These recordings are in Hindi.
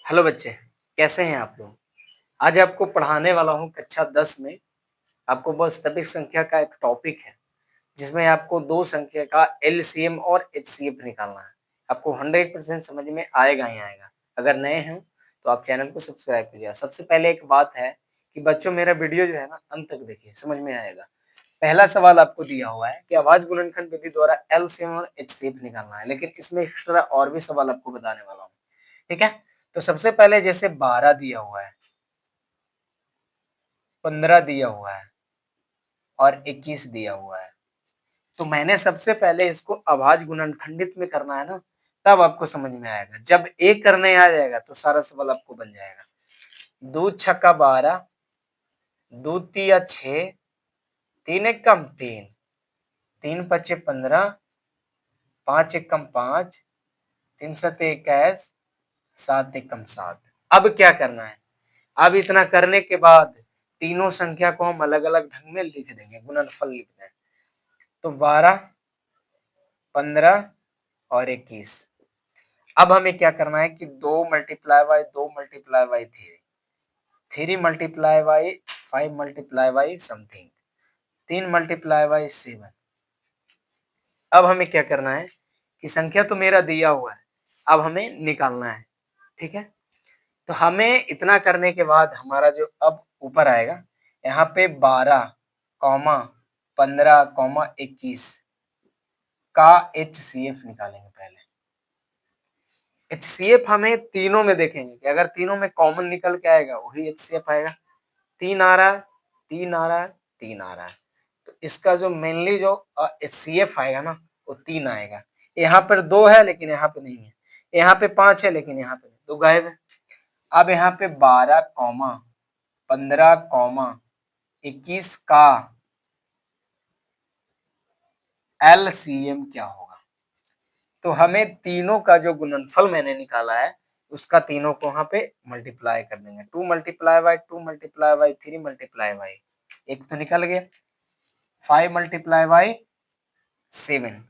हेलो बच्चे, कैसे हैं आप लोग? आज आपको पढ़ाने वाला हूँ कक्षा 10 में। आपको वास्तविक संख्या का एक टॉपिक है, जिसमें आपको 2 संख्या का एलसीएम और एचसीएफ निकालना है। आपको 100% समझ में आएगा ही आएगा। अगर नए हैं तो आप चैनल को सब्सक्राइब कीजिए। सबसे पहले एक बात है कि बच्चों मेरा वीडियो जो है ना अंत तक देखिए, समझ में आएगा। पहला सवाल आपको दिया हुआ है कि अभाज्य गुणनखंड विधि द्वारा एलसीएम और एचसीएफ निकालना है, लेकिन इसमें एक्स्ट्रा और भी सवाल आपको बताने वाला हूँ। ठीक है? तो सबसे पहले जैसे 12 दिया हुआ है, 15 दिया हुआ है और 21 दिया हुआ है, तो मैंने सबसे पहले इसको अभाज्य गुणनखंडित में करना है ना, तब आपको समझ में आएगा। जब एक करने आ जाएगा तो सारा सवाल आपको बन जाएगा। 2 छक्का 12, 2 तिया 6, 3 एकम 3, 3 पचे 15, 5 एकम 5, 3 सते 21, 7 एकम 7। अब क्या करना है? अब इतना करने के बाद तीनों संख्या को हम अलग अलग ढंग में लिख देंगे, गुणनफल लिख दें। तो 12, 15 और 21। अब हमें क्या करना है कि 2 multiply by 2 multiply by 3, 3 multiply by 5 multiply by something, 3 multiply by 7। अब हमें क्या करना है कि संख्या तो मेरा दिया हुआ है, अब हमें निकालना है। ठीक है? तो हमें इतना करने के बाद हमारा जो अब ऊपर आएगा, यहाँ पे 12, 15, 21 का एचसीएफ निकालेंगे पहले। एचसीएफ हमें तीनों में देखेंगे कि अगर तीनों में कॉमन निकल के आएगा वही एचसीएफ आएगा। 3 आ रहा है, 3 आ रहा है, 3 आ रहा है, तो इसका जो मेनली जो एचसीएफ आएगा ना वो 3 आएगा। यहाँ पर 2 है लेकिन यहाँ पे नहीं है, यहाँ पे 5 है लेकिन यहाँ पे नहीं, तो गायब है। अब यहाँ पे 12, 15, 21 का एलसीएम क्या होगा? तो हमें तीनों का जो गुणनफल मैंने निकाला है उसका तीनों को वहां पे मल्टीप्लाई कर देंगे। 2 multiply by 2 multiply by 3 multiply by, एक तो निकल गया। 5 मल्टीप्लाई बाई 7,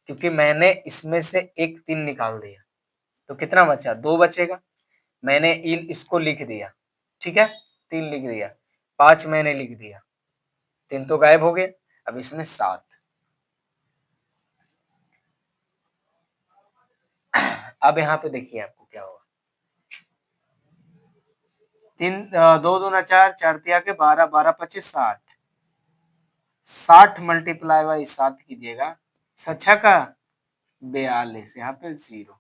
क्योंकि मैंने इसमें से एक 3 निकाल दिया, तो कितना बचा? 2 बचेगा। मैंने इसको लिख दिया, ठीक है, 3 लिख दिया, 5 मैंने लिख दिया, 3 तो गायब हो गए। अब इसमें 7। अब यहाँ पे देखिए आपको क्या होगा। 3 2 दूना 4, 4 तिया के 12, 12 पचे 60, 60 मल्टीप्लाई बाई 7 कीजिएगा, 6 का 42, यहाँ पे 0।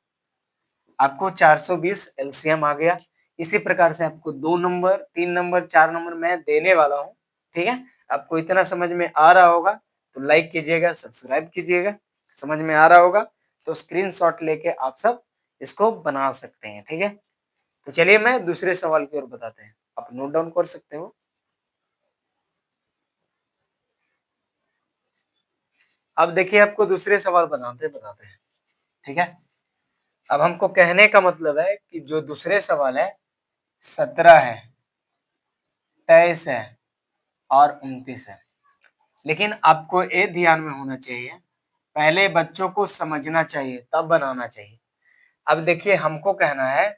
आपको 420 एलसीएम आ गया। इसी प्रकार से आपको 2 नंबर, 3 नंबर, 4 नंबर मैं देने वाला हूँ। ठीक है? आपको इतना समझ में आ रहा होगा तो लाइक कीजिएगा, सब्सक्राइब कीजिएगा। समझ में आ रहा होगा तो स्क्रीनशॉट लेके आप सब इसको बना सकते हैं। ठीक है? तो चलिए मैं दूसरे सवाल की ओर बताते हैं, आप नोट डाउन कर सकते हो। अब देखिए आपको दूसरे सवाल बनाते बताते हैं। ठीक है? अब हमको कहने का मतलब है कि जो दूसरे सवाल है 17 है, 23 है और 29 है, लेकिन आपको ये ध्यान में होना चाहिए, पहले बच्चों को समझना चाहिए तब बनाना चाहिए। अब देखिए हमको कहना है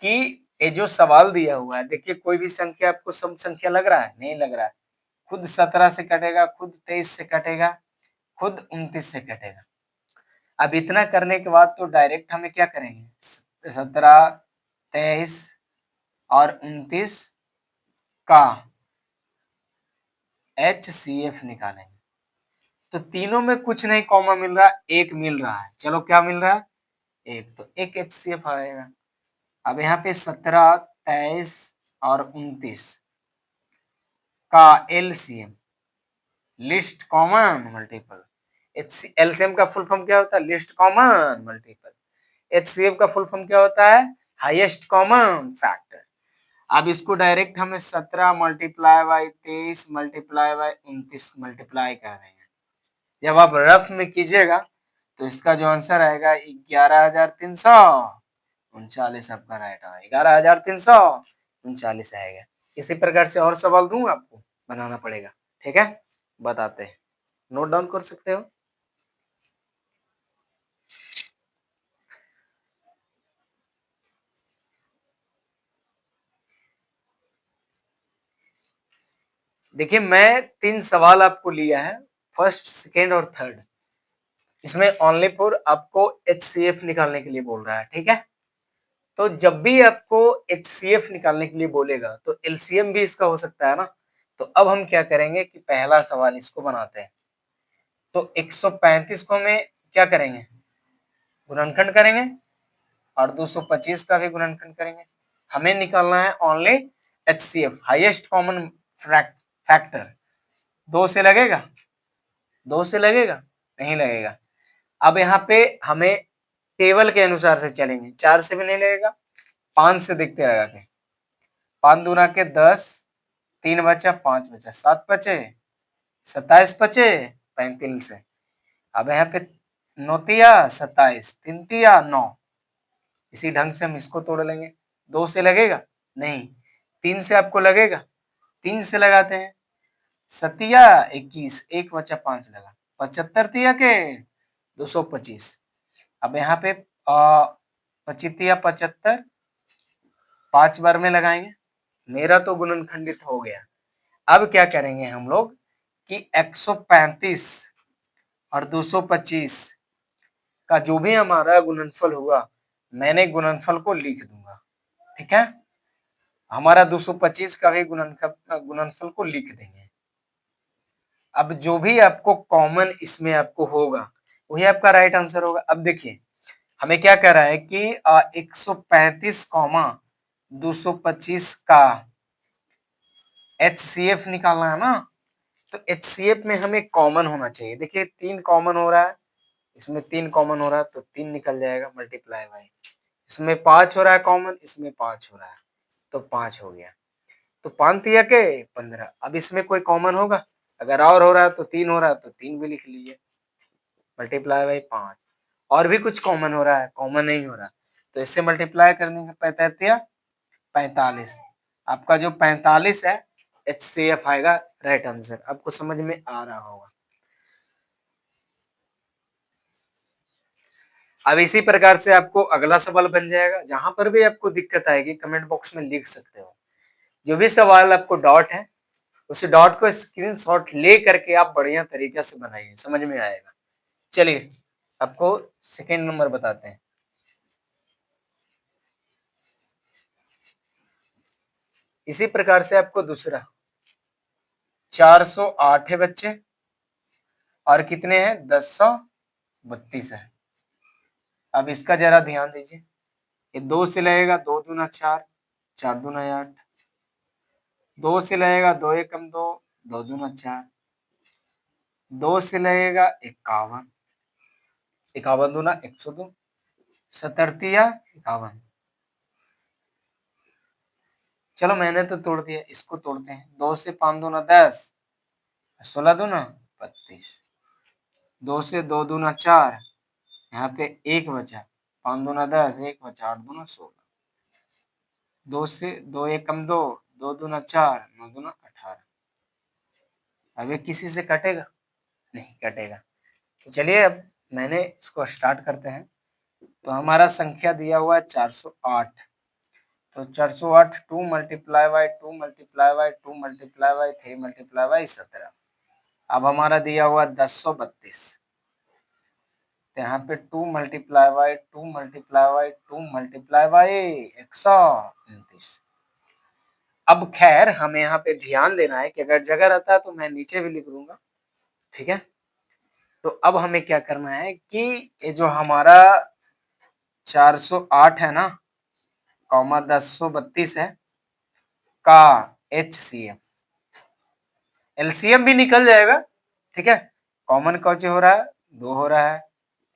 कि ये जो सवाल दिया हुआ है, देखिए कोई भी संख्या आपको सम संख्या लग रहा है? नहीं लग रहा है। खुद 17 से कटेगा, खुद 23 से कटेगा, खुद 29 से कटेगा। अब इतना करने के बाद तो डायरेक्ट हमें क्या करेंगे? 17, 23 और 29 का एचसीएफ निकालेंगे। तो तीनों में कुछ नहीं कॉमन मिल रहा, एक मिल रहा है। चलो क्या मिल रहा है? एक, तो एक एचसीएफ आएगा। अब यहाँ पे 17, 23 और 29 का LCM, list common multiple. LCM का फुल फॉर्म क्या होता है? List common multiple. एचसीएफ का फुल फॉर्म क्या होता है? Highest common factor. अब इसको डायरेक्ट हमें 17 multiply by 23 multiply by 29 multiply कर देंगे। जब आप रफ में कीजिएगा तो इसका जो आंसर आएगा 11,339, आपका राइट है। 11,339 आएगा। इसी प्रकार से और सवाल दूं आपको, बनाना पड़ेगा। ठीक है? बताते हैं, नोट डाउन कर सकते हो। देखिए मैं 3 सवाल आपको लिया है, फर्स्ट, सेकंड और थर्ड। इसमें ओनली फॉर आपको एचसीएफ निकालने के लिए बोल रहा है, ठीक है? तो जब भी आपको एचसीएफ निकालने के लिए बोलेगा, तो एलसीएम भी इसका हो सकता है ना? तो अब हम क्या करेंगे कि पहला सवाल इसको बनाते हैं। तो 135 को हमें क्या करेंगे? गुणनखंड करेंगे और 225 का भी गुणनखंड करेंगे। हमें निकालना है only HCF, highest common factor. 2 से लगेगा? 2 से लगेगा? नहीं लगेगा। अब यहाँ पे हमें टेबल के अनुसार से चलेंगे, 4 से भी नहीं लगेगा, 5 से देखते लगा के। 5 दूना के 10, 3 बचा, 5 बचा, 7 बचे, 27 बचे, 35 से। अब यहाँ पे 9 तिया 27, 3 तिया 9। इसी ढंग से हम इसको तोड़ लेंगे। 2 से लगेगा? नहीं। 3 से आपको लगेगा? 3 से लगाते हैं। सतिया 21, 1 बचा, 5 लगा, 75 तिया के 225। अब यहाँ पे 25 75, 5 बार में लगाएंगे। मेरा तो गुणनखंडित हो गया। अब क्या करेंगे हम लोग कि 135 और 225 का जो भी हमारा गुणनफल हुआ, मैंने गुणनफल को लिख दूंगा, ठीक है? हमारा 225 का भी गुणनफल को लिख देंगे। अब जो भी आपको कॉमन इसमें आपको होगा, वही आपका राइट आंसर होगा। अब देखिए हमें क्या कह रहा है कि 135 कॉमा 225 का HCF निकालना है ना? तो HCF में हमें कॉमन होना चाहिए। देखिए 3 कॉमन हो रहा है, इसमें 3 कॉमन हो रहा है तो 3 निकल जाएगा, मल्टीप्लाई बाई। इसमें 5 हो रहा है कॉमन, इसमें 5 हो रहा है तो 5 हो गया। तो 5 तिया के 15। अब इसमें कोई कॉमन होगा? अगर और हो रहा है तो 3 हो रहा है तो 3 भी लिख लीजिए, मल्टीप्लाई बाई 5। और भी कुछ कॉमन हो रहा है? कॉमन नहीं हो रहा, तो इससे मल्टीप्लाई कर देंगे, 45 आपका जो 45 है HCF आएगा राइट आंसर। आपको समझ में आ रहा होगा। अब इसी प्रकार से आपको अगला सवाल बन जाएगा। जहां पर भी आपको दिक्कत आएगी कमेंट बॉक्स में लिख सकते हो। जो भी सवाल आपको डॉट है, उस डॉट को स्क्रीनशॉट ले करके आप बढ़िया तरीके से बनाइए, समझ में आएगा। चलिए आपको सेकेंड नंबर बताते हैं। इसी प्रकार से आपको दूसरा 408 है बच्चे, और कितने हैं? 1032 है। अब इसका जरा ध्यान दीजिए। ये 2 से लगेगा, 2 दूना 4, 4 दूना 8। 2 से लगेगा, 2 एकम 2, 2 दूना 4। 2 से लगेगा 51, 51 दूना 102, 77 51। चलो मैंने तो तोड़ दिया, इसको तोड़ते हैं। 2 से 5 दूना 10, 16 दूना 32। 2 से 2 दूना 4, यहाँ पे 1 बचा, 5 दूना 10, 1 बचा, 8 दूना 16। 2 से 2 एकम 2, 2 दूना 4, 9 दूना 18। अब ये किसी से कटेगा? नहीं कटेगा। तो चलिए अब मैंने इसको स्टार्ट करते हैं। तो हमारा संख्या दिया हुआ है 408। तो 408 2 multiply by 2 multiply by 2 multiply by 3 multiply by 17। अब हमारा दिया हुआ 1032। तो यहाँ पे 2 multiply by 2 multiply by 2 multiply by 129। अब खैर हमें यहाँ पे ध्यान देना है कि अगर जगह रहता है तो मैं नीचे भी लिख दूंगा, ठीक है? तो अब हमें क्या करना है कि ये जो हमारा 408 है ना, कॉमा 1032 है का HCF, LCM भी निकल जाएगा, ठीक है? कॉमन कौचे हो रहा है? 2 हो रहा है,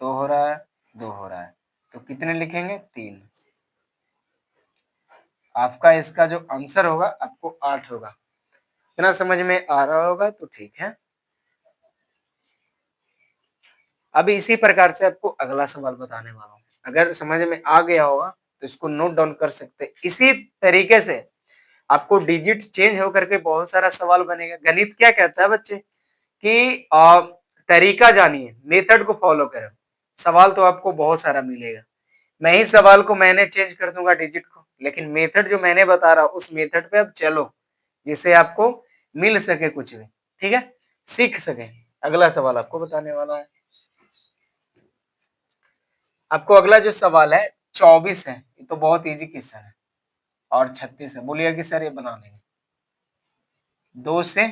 2 हो रहा है, 2 हो रहा है, तो कितने लिखेंगे? 3। आपका इसका जो आंसर होगा आपको 8 होगा। इतना समझ में आ रहा होगा तो ठीक है। अब इसी प्रकार से आपको अगला सवाल बताने वाला हूँ। अगर समझ में आ गया होगा तो इसको नोट डाउन कर सकते। इसी तरीके से आपको डिजिट चेंज होकर के बहुत सारा सवाल बनेगा। गणित क्या कहता है बच्चे कि तरीका जानिए, मेथड को फॉलो करो, सवाल तो आपको बहुत सारा मिलेगा। मैं ही सवाल को मैंने चेंज कर दूंगा डिजिट को, लेकिन मेथड जो मैंने बता रहा हूं उस मेथड पे अब चलो, जिससे आपको मिल सके कुछ भी, ठीक है, सीख सके। अगला सवाल आपको बताने वाला है। आपको अगला जो सवाल है 24 है, ये तो बहुत इजी क्वेश्चन है, और 36 है, बोलिए कि सर ये बना लेंगे। 2 से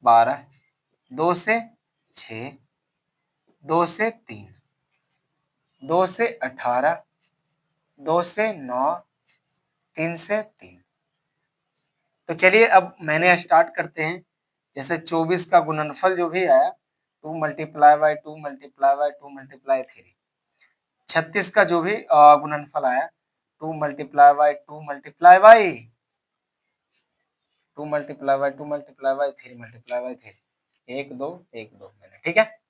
12, 2 से 6, 2 से 3, 2 से 18, 2 से 9, 3 से 3। तो चलिए अब मैंने स्टार्ट करते हैं। जैसे 24 का गुणनफल जो भी आया 2 multiply by 2 multiply by 2 multiply 3। 36 का जो भी गुणनफल आया 2 multiply by 2 multiply by 2 multiply by 2 multiply by 3 multiply by 3, 1 2 1 2 मैंने, ठीक है।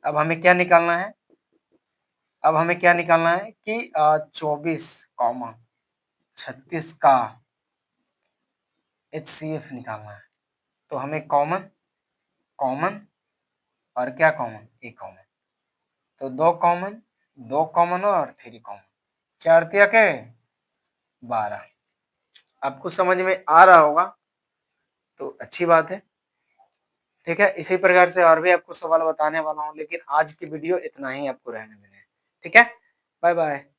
अब हमें क्या निकालना है, अब हमें क्या निकालना है कि 24 कॉमा 36 का HCF निकालना है। तो हमें कॉमन, कॉमन और क्या कॉमन, एक कॉमन, तो 2 कॉमन, 2 कॉमन और 3 कॉमन, 4 तिया के 12। आपको समझ में आ रहा होगा तो अच्छी बात है, ठीक है। इसी प्रकार से और भी आपको सवाल बताने वाला हूँ, लेकिन आज की वीडियो इतना ही आपको रहने देना है, ठीक है। Bye bye.